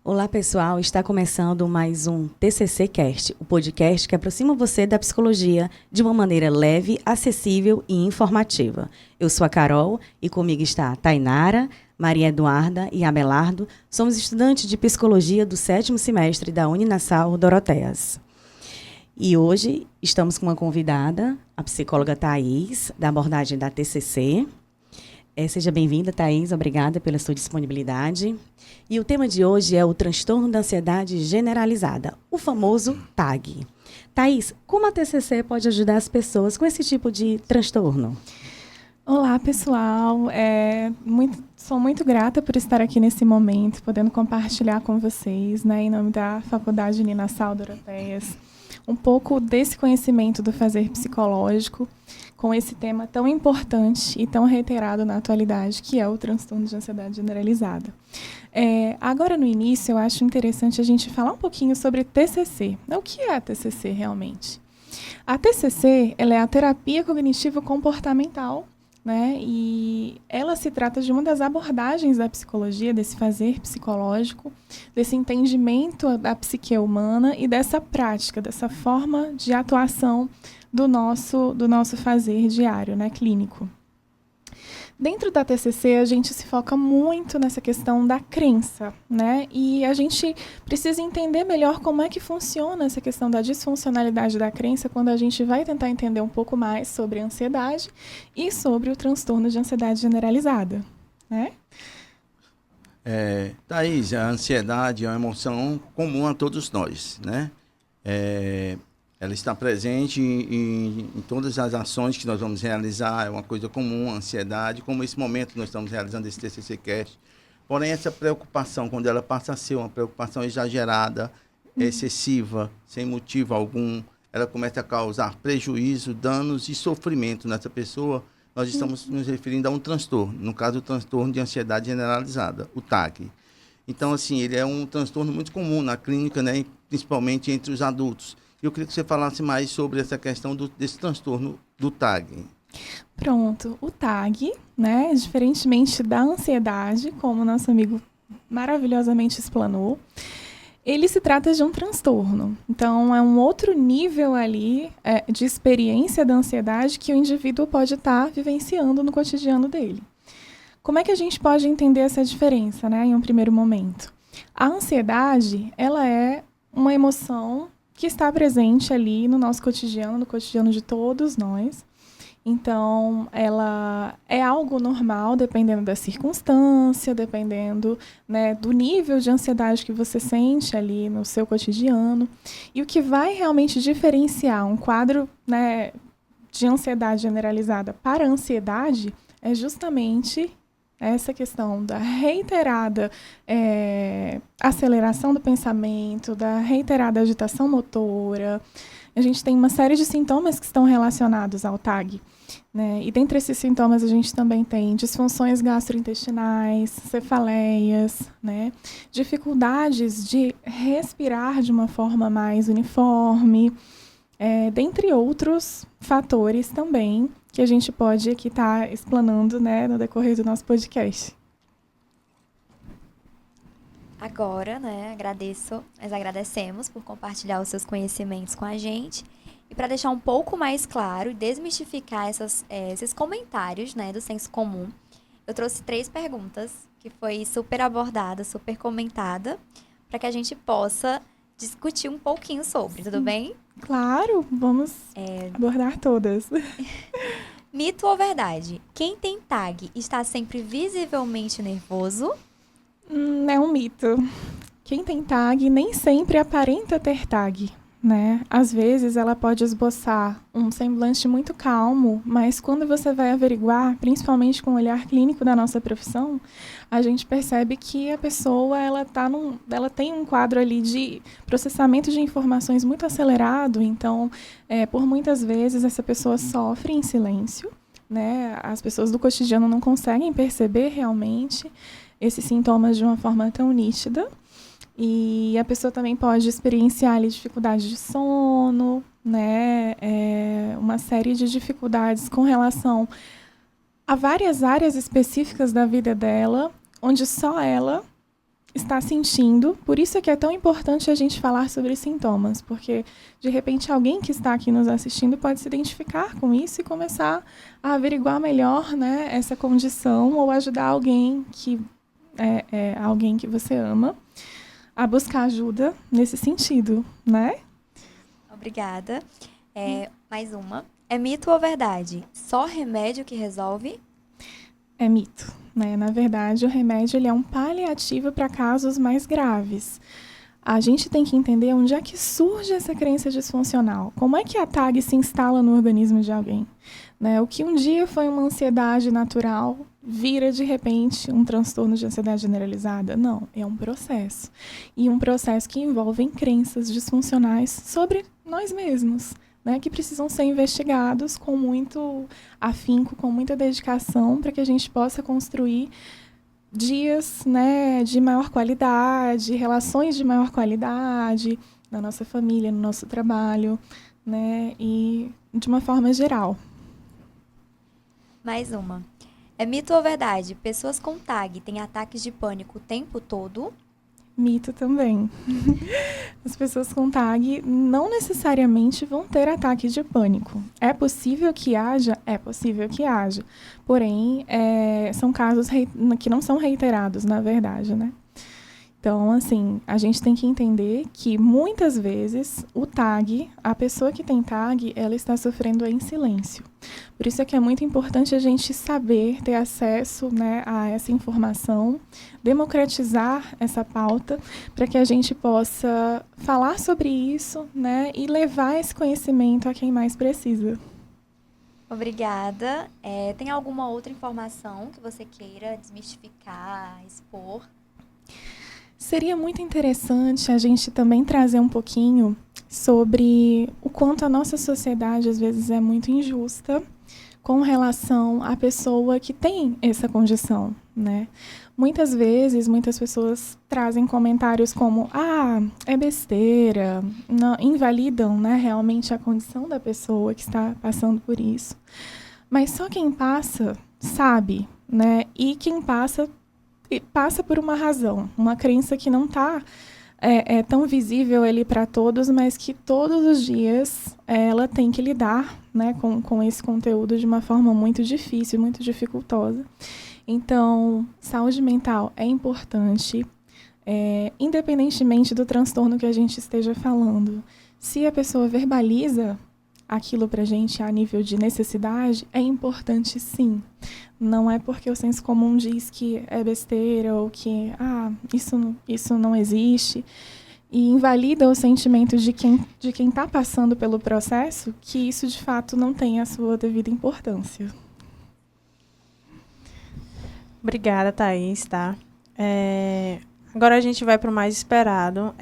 Olá, pessoal. Está começando mais um TCC Cast, o podcast que aproxima você da psicologia de uma maneira leve, acessível e informativa. Eu sou a Carol e comigo está a Tainara, Maria Eduarda e Abelardo. Somos estudantes de psicologia do 7º semestre da Uninasal Dorotéas. E hoje estamos com uma convidada, a psicóloga Thaís, da abordagem da TCC. Seja bem-vinda, Thaís. Obrigada pela sua disponibilidade. E o tema de hoje é o transtorno da ansiedade generalizada, o famoso TAG. Thaís, como a TCC pode ajudar as pessoas com esse tipo de transtorno? Olá, pessoal. Sou muito grata por estar aqui nesse momento, podendo compartilhar com vocês, em nome da Faculdade Uninasal Dorotéas, um pouco desse conhecimento do fazer psicológico com esse tema tão importante e tão reiterado na atualidade, que é o transtorno de ansiedade generalizada. Agora, no início, eu acho interessante a gente falar um pouquinho sobre TCC. O que é a TCC realmente? A TCC ela é a terapia cognitivo-comportamental, e ela se trata de uma das abordagens da psicologia, desse fazer psicológico, desse entendimento da psique humana e dessa prática, dessa forma de atuação do nosso fazer diário, clínico. Dentro da TCC, a gente se foca muito nessa questão da crença, e a gente precisa entender melhor como é que funciona essa questão da disfuncionalidade da crença quando a gente vai tentar entender um pouco mais sobre a ansiedade e sobre o transtorno de ansiedade generalizada, Thaís, a ansiedade é uma emoção comum a todos nós, Ela está presente em todas as ações que nós vamos realizar, é uma coisa comum, a ansiedade, como esse momento que nós estamos realizando esse TCC Cast. Porém, essa preocupação, quando ela passa a ser uma preocupação exagerada, excessiva, sem motivo algum, ela começa a causar prejuízo, danos e sofrimento nessa pessoa. Nós estamos nos referindo a um transtorno, no caso, o transtorno de ansiedade generalizada, o TAG. Então, assim, ele é um transtorno muito comum na clínica, principalmente entre os adultos. Eu queria que você falasse mais sobre essa questão desse transtorno do TAG. Pronto. O TAG, diferentemente da ansiedade, como o nosso amigo maravilhosamente explanou, ele se trata de um transtorno. Então, é um outro nível ali de experiência da ansiedade que o indivíduo pode estar vivenciando no cotidiano dele. Como é que a gente pode entender essa diferença, em um primeiro momento? A ansiedade, ela é uma emoção que está presente ali no nosso cotidiano, no cotidiano de todos nós. Então, ela é algo normal, dependendo da circunstância, dependendo do nível de ansiedade que você sente ali no seu cotidiano. E o que vai realmente diferenciar um quadro de ansiedade generalizada para a ansiedade é justamente essa questão da reiterada aceleração do pensamento, da reiterada agitação motora. A gente tem uma série de sintomas que estão relacionados ao TAG. E dentre esses sintomas a gente também tem disfunções gastrointestinais, cefaleias, dificuldades de respirar de uma forma mais uniforme, dentre outros fatores também que a gente pode aqui estar explanando no decorrer do nosso podcast. Agora, nós agradecemos por compartilhar os seus conhecimentos com a gente. E para deixar um pouco mais claro e desmistificar esses comentários do senso comum, eu trouxe 3 perguntas que foi super abordada, super comentada, para que a gente possa discutir um pouquinho sobre, tudo bem? Claro, vamos abordar todas. Mito ou verdade? Quem tem TAG está sempre visivelmente nervoso? É um mito. Quem tem TAG nem sempre aparenta ter TAG, Às vezes ela pode esboçar um semblante muito calmo, mas quando você vai averiguar, principalmente com o olhar clínico da nossa profissão, a gente percebe que a pessoa ela tem um quadro ali de processamento de informações muito acelerado, então, por muitas vezes, essa pessoa sofre em silêncio, As pessoas do cotidiano não conseguem perceber realmente esses sintomas de uma forma tão nítida. E a pessoa também pode experienciar ali, dificuldade de sono, uma série de dificuldades com relação a várias áreas específicas da vida dela, onde só ela está sentindo. Por isso é que é tão importante a gente falar sobre os sintomas, porque, de repente, alguém que está aqui nos assistindo pode se identificar com isso e começar a averiguar melhor, né, essa condição, ou ajudar alguém que alguém que você ama a buscar ajuda nesse sentido, né? Obrigada. Mais uma. É mito ou verdade? Só remédio que resolve? É mito, né? Na verdade, o remédio ele é um paliativo para casos mais graves. A gente tem que entender onde é que surge essa crença disfuncional. Como é que a TAG se instala no organismo de alguém? Né? O que um dia foi uma ansiedade natural vira, de repente, um transtorno de ansiedade generalizada? Não, é um processo. E um processo que envolve crenças disfuncionais sobre nós mesmos, né, que precisam ser investigados com muito afinco, com muita dedicação, para que a gente possa construir dias, né, de maior qualidade, relações de maior qualidade na nossa família, no nosso trabalho, né, e de uma forma geral. Mais uma. É mito ou verdade? Pessoas com TAG têm ataques de pânico o tempo todo? Mito também. As pessoas com TAG não necessariamente vão ter ataque de pânico. É possível que haja? É possível que haja. Porém, são casos que não são reiterados, na verdade, né? Então, assim, a gente tem que entender que, muitas vezes, o TAG, a pessoa que tem TAG, ela está sofrendo em silêncio. Por isso é que é muito importante a gente saber, ter acesso, né, a essa informação, democratizar essa pauta, para que a gente possa falar sobre isso, né, e levar esse conhecimento a quem mais precisa. Obrigada. Tem alguma outra informação que você queira desmistificar, expor? Seria muito interessante a gente também trazer um pouquinho sobre o quanto a nossa sociedade, às vezes, é muito injusta com relação à pessoa que tem essa condição, né? Muitas vezes, muitas pessoas trazem comentários como: é besteira, não, invalidam, né, realmente a condição da pessoa que está passando por isso. Mas só quem passa sabe, né? E quem passa por uma razão, uma crença que não está tão visível ali para todos, mas que todos os dias ela tem que lidar, né, com esse conteúdo de uma forma muito difícil, muito dificultosa. Então, saúde mental é importante, independentemente do transtorno que a gente esteja falando. Se a pessoa verbaliza aquilo para a gente a nível de necessidade, é importante, sim. Não é porque o senso comum diz que é besteira ou que isso não existe, e invalida os sentimentos de quem está passando pelo processo, que isso de fato não tem a sua devida importância. Obrigada, Thaís, tá? Agora a gente vai para o mais esperado.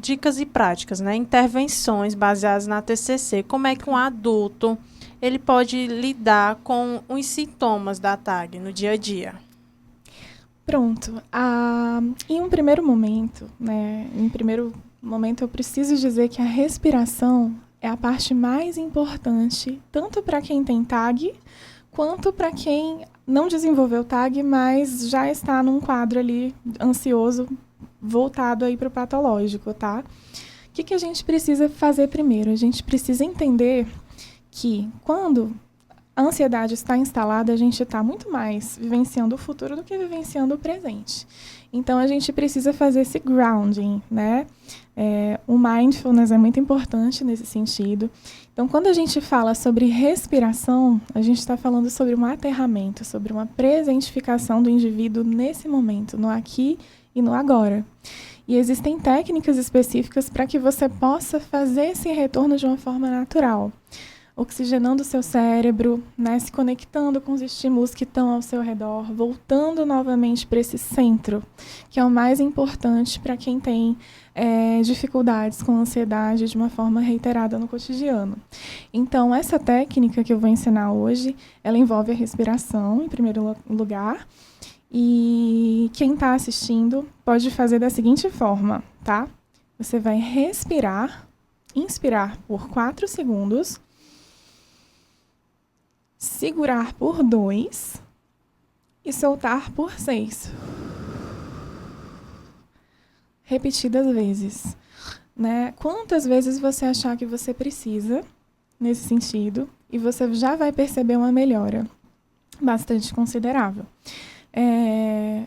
Dicas e práticas, né? Intervenções baseadas na TCC. Como é que um adulto ele pode lidar com os sintomas da TAG no dia a dia? Pronto. Em um primeiro momento, né? Eu preciso dizer que a respiração é a parte mais importante, tanto para quem tem TAG, quanto para quem não desenvolveu TAG, mas já está num quadro ali ansioso, voltado aí para o patológico, tá? O que a gente precisa fazer primeiro? A gente precisa entender que, quando a ansiedade está instalada, a gente está muito mais vivenciando o futuro do que vivenciando o presente. Então, a gente precisa fazer esse grounding, né? O mindfulness é muito importante nesse sentido. Então, quando a gente fala sobre respiração, a gente está falando sobre um aterramento, sobre uma presentificação do indivíduo nesse momento, no aqui e no agora. E existem técnicas específicas para que você possa fazer esse retorno de uma forma natural, oxigenando o seu cérebro, né, se conectando com os estímulos que estão ao seu redor, voltando novamente para esse centro, que é o mais importante para quem tem dificuldades com ansiedade de uma forma reiterada no cotidiano. Então, essa técnica que eu vou ensinar hoje, ela envolve a respiração, em primeiro lugar, e quem está assistindo pode fazer da seguinte forma, tá? Você vai respirar, inspirar por 4 segundos, segurar por 2 e soltar por 6. repetidas vezes, né? Quantas vezes você achar que você precisa nesse sentido e você já vai perceber uma melhora bastante considerável.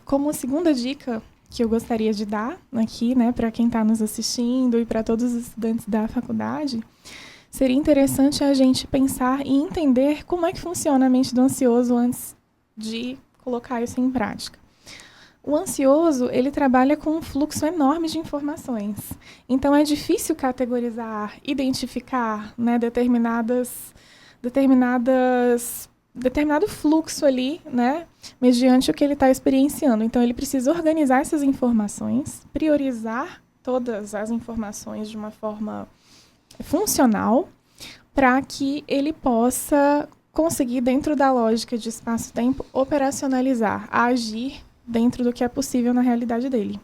Como segunda dica que eu gostaria de dar aqui, né, para quem está nos assistindo e para todos os estudantes da faculdade, seria interessante a gente pensar e entender como é que funciona a mente do ansioso antes de colocar isso em prática. O ansioso, ele trabalha com um fluxo enorme de informações. Então, é difícil categorizar, identificar, né, determinado fluxo ali, né, mediante o que ele está experienciando. Então, ele precisa organizar essas informações, priorizar todas as informações de uma forma funcional, para que ele possa conseguir, dentro da lógica de espaço-tempo, operacionalizar, agir dentro do que é possível na realidade dele.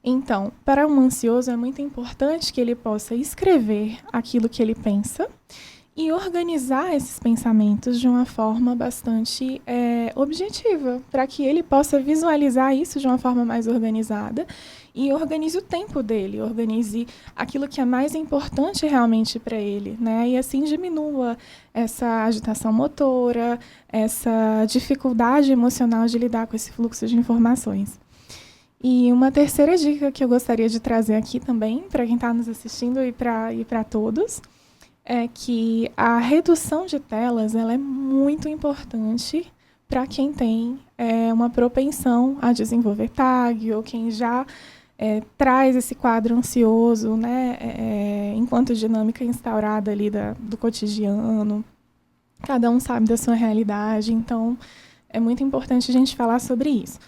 Então, para um ansioso, é muito importante que ele possa escrever aquilo que ele pensa e organizar esses pensamentos de uma forma bastante objetiva, para que ele possa visualizar isso de uma forma mais organizada e organize o tempo dele, organize aquilo que é mais importante realmente para ele, né? E assim diminua essa agitação motora, essa dificuldade emocional de lidar com esse fluxo de informações. E uma terceira dica que eu gostaria de trazer aqui também, para quem está nos assistindo e para todos, é que a redução de telas ela é muito importante para quem tem uma propensão a desenvolver TAG ou quem já traz esse quadro ansioso, né, enquanto dinâmica instaurada ali do cotidiano. Cada um sabe da sua realidade, então é muito importante a gente falar sobre isso.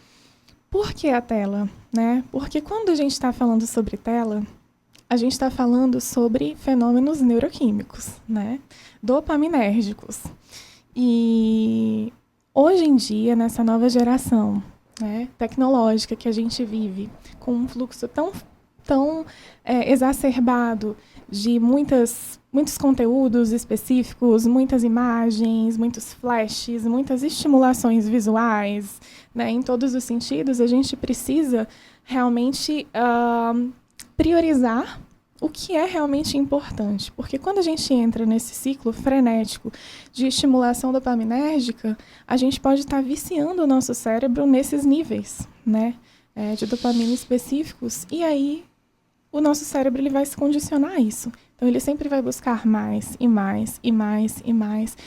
Por que a tela? Né? Porque quando a gente está falando sobre tela, a gente está falando sobre fenômenos neuroquímicos, né? Dopaminérgicos. E hoje em dia, nessa nova geração, né, tecnológica que a gente vive, com um fluxo tão exacerbado de muitos conteúdos específicos, muitas imagens, muitos flashes, muitas estimulações visuais, né, em todos os sentidos, a gente precisa realmente priorizar o que é realmente importante. Porque quando a gente entra nesse ciclo frenético de estimulação dopaminérgica, a gente pode estar viciando o nosso cérebro nesses níveis, né, de dopamina específicos, e aí o nosso cérebro ele vai se condicionar a isso. Então, ele sempre vai buscar mais e mais e mais e mais.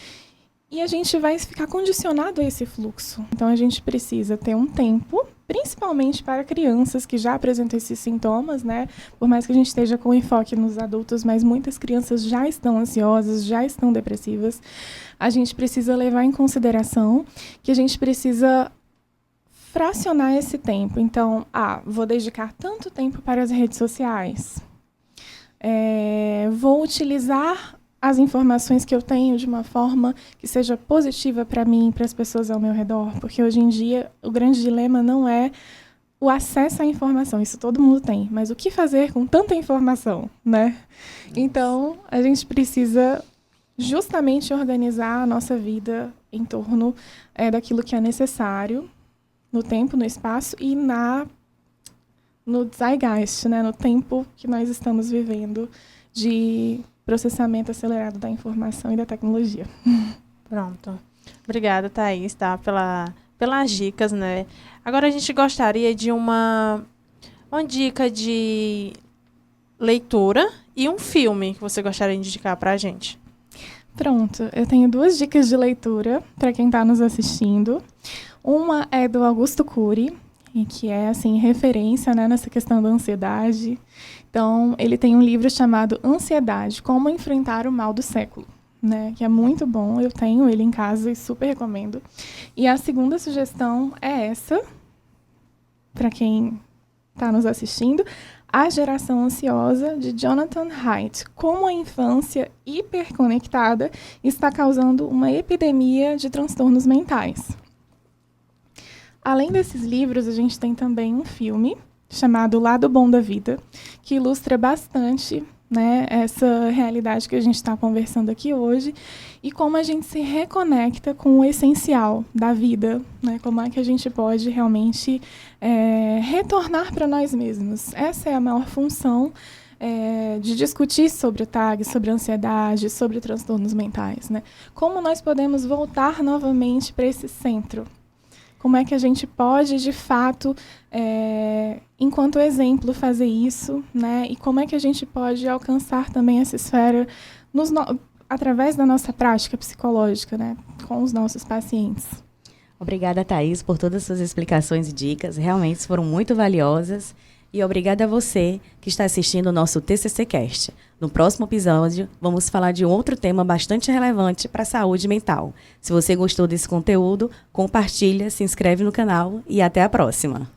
E a gente vai ficar condicionado a esse fluxo. Então, a gente precisa ter um tempo, principalmente para crianças que já apresentam esses sintomas, né? Por mais que a gente esteja com enfoque nos adultos, mas muitas crianças já estão ansiosas, já estão depressivas. A gente precisa levar em consideração que a gente precisa fracionar esse tempo. Então, vou dedicar tanto tempo para as redes sociais. Vou utilizar as informações que eu tenho de uma forma que seja positiva para mim, para as pessoas ao meu redor, porque hoje em dia o grande dilema não é o acesso à informação, isso todo mundo tem, mas o que fazer com tanta informação, né? Então, a gente precisa justamente organizar a nossa vida em torno daquilo que é necessário, no tempo, no espaço e no zeitgeist, né? No tempo que nós estamos vivendo de processamento acelerado da informação e da tecnologia. Pronto. Obrigada, Thaís, tá? Pelas dicas, né? Agora a gente gostaria de uma dica de leitura e um filme que você gostaria de indicar para a gente. Pronto. Eu tenho 2 dicas de leitura para quem está nos assistindo. Uma é do Augusto Cury, que é assim, referência, né, nessa questão da ansiedade. Então, ele tem um livro chamado Ansiedade, Como Enfrentar o Mal do Século, né, que é muito bom. Eu tenho ele em casa e super recomendo. E a segunda sugestão é essa, para quem está nos assistindo, A Geração Ansiosa, de Jonathan Haidt. Como a infância hiperconectada está causando uma epidemia de transtornos mentais. Além desses livros, a gente tem também um filme chamado Lado Bom da Vida, que ilustra bastante, né, essa realidade que a gente está conversando aqui hoje e como a gente se reconecta com o essencial da vida, né, como é que a gente pode realmente retornar para nós mesmos. Essa é a maior função de discutir sobre o TAG, sobre a ansiedade, sobre transtornos mentais, né? Como nós podemos voltar novamente para esse centro? Como é que a gente pode, de fato, enquanto exemplo, fazer isso, né? E como é que a gente pode alcançar também essa esfera através da nossa prática psicológica, né? Com os nossos pacientes. Obrigada, Thaís, por todas as suas explicações e dicas. Realmente foram muito valiosas. E obrigada a você que está assistindo o nosso TCC Cast. No próximo episódio, vamos falar de um outro tema bastante relevante para a saúde mental. Se você gostou desse conteúdo, compartilha, se inscreve no canal e até a próxima.